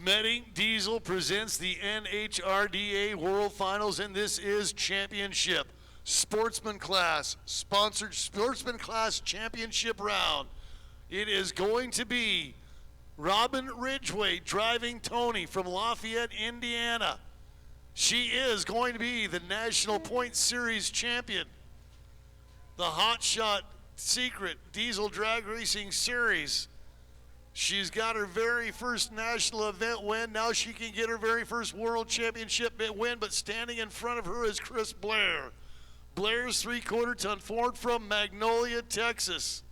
Smetting Diesel presents the NHRDA World Finals, and this is championship. Sportsman class, sponsored Sportsman class championship round. It is going to be Robin Ridgway driving Tony from Lafayette, Indiana. She is going to be the National Point Series champion. The Hot Shot Secret Diesel Drag Racing Series. She's got her very first national event win. Now she can get her very first world championship win, but standing in front of her is Chris Blair. Blair's 3/4-ton Ford from Magnolia, Texas,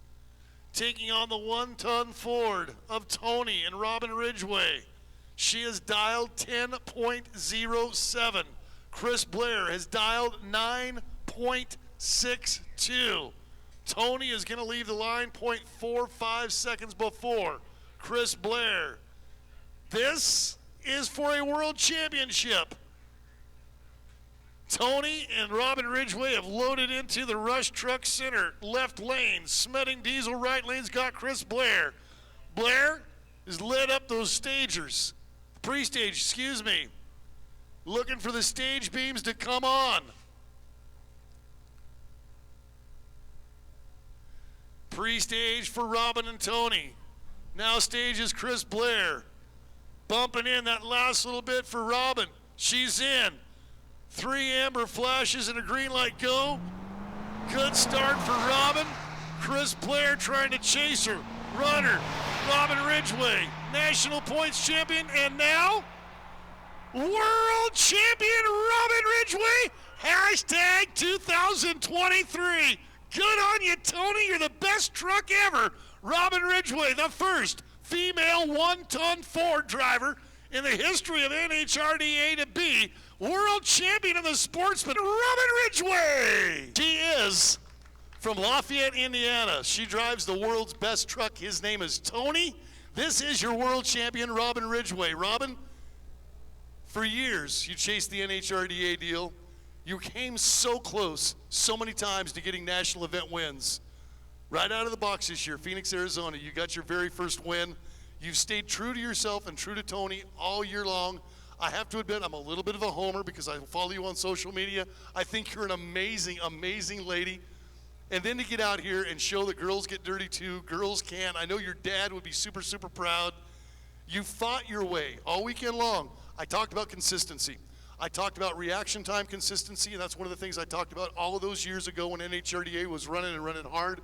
taking on the 1-ton Ford of Tony and Robin Ridgway. She has dialed 10.07. Chris Blair has dialed 9.62. Tony is going to leave the line 0.45 seconds before Chris Blair. This is for a world championship. Tony and Robin Ridgway have loaded into the Rush Truck Center left lane. Smetting Diesel right lane's got Chris Blair. Blair has led up those stagers. Pre-stage, excuse me. Looking for the stage beams to come on. Pre-stage for Robin and Tony. Now stage is Chris Blair. Bumping in that last little bit for Robin. She's in. 3 amber flashes and a green light go. Good start for Robin. Chris Blair trying to chase her. Runner, Robin Ridgway, national points champion, and now world champion Robin Ridgway. Hashtag 2023. Good on you, Tony. You're the best truck ever. Robin Ridgway, the first female 1-ton Ford driver in the history of NHRDA to be world champion of the Sportsman, Robin Ridgway. She is from Lafayette, Indiana. She drives the world's best truck. His name is Tony. This is your world champion, Robin Ridgway. Robin, for years you chased the NHRDA deal. You came so close so many times to getting national event wins. Right out of the box this year, Phoenix, Arizona, you got your very first win. You've stayed true to yourself and true to Tony all year long. I have to admit, I'm a little bit of a homer because I follow you on social media. I think you're an amazing, amazing lady. And then to get out here and show that girls get dirty too, girls can. I know your dad would be super, super proud. You fought your way all weekend long. I talked about consistency. I talked about reaction time consistency, and that's one of the things I talked about all of those years ago when NHRDA was running and running hard.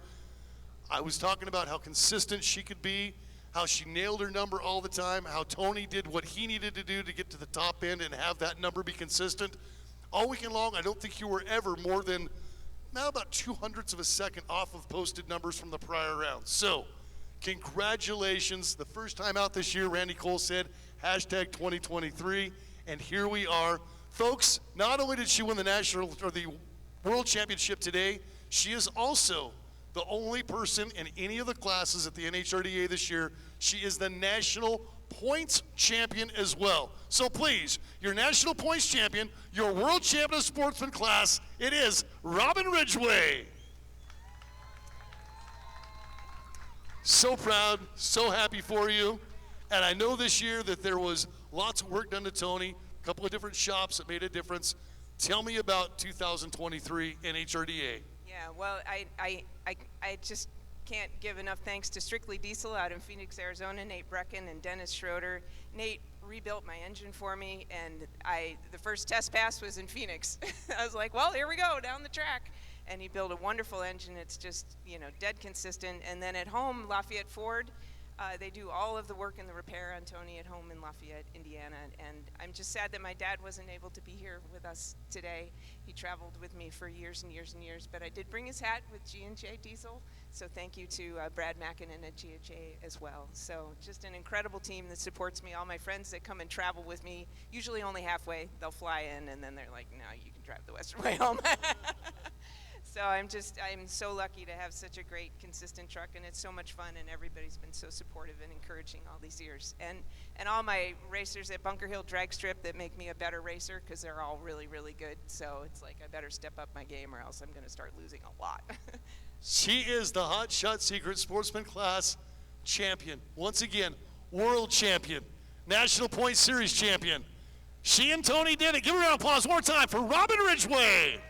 I was talking about how consistent she could be, how she nailed her number all the time, how Tony did what he needed to do to get to the top end and have that number be consistent. All weekend long, I don't think you were ever more than about 0.02 of a second off of posted numbers from the prior round. So, congratulations. The first time out this year, Randy Cole said, hashtag 2023, and here we are. Folks, not only did she win the national or the world championship today, she is also the only person in any of the classes at the NHRDA this year. She is the national points champion as well. So please, your national points champion, your world champion of sportsman class, it is Robin Ridgway. So proud, so happy for you. And I know this year that there was lots of work done to Tony, a couple of different shops that made a difference. Tell me about 2023 NHRDA. Yeah, well, I just can't give enough thanks to Strictly Diesel out in Phoenix, Arizona, Nate Brecken and Dennis Schroeder. Nate rebuilt my engine for me, and the first test pass was in Phoenix. I was like, well, here we go, down the track. And he built a wonderful engine. It's just, dead consistent. And then at home, Lafayette Ford, they do all of the work and the repair on Tony at home in Lafayette, Indiana. And I'm just sad that my dad wasn't able to be here with us today. He traveled with me for years and years and years, but I did bring his hat with G&J Diesel. So thank you to Brad Mackinnon at G&J as well. So just an incredible team that supports me. All my friends that come and travel with me, usually only halfway, they'll fly in and then they're like, no, you can drive the Western way home. So I'm so lucky to have such a great, consistent truck, and it's so much fun, and everybody's been so supportive and encouraging all these years. And all my racers at Bunker Hill Drag Strip that make me a better racer, because they're all really, really good. So it's like I better step up my game or else I'm going to start losing a lot. She is the Hot Shot Secret Sportsman class champion. Once again, world champion. National Point Series champion. She and Tony did it. Give a round of applause one more time for Robin Ridgway.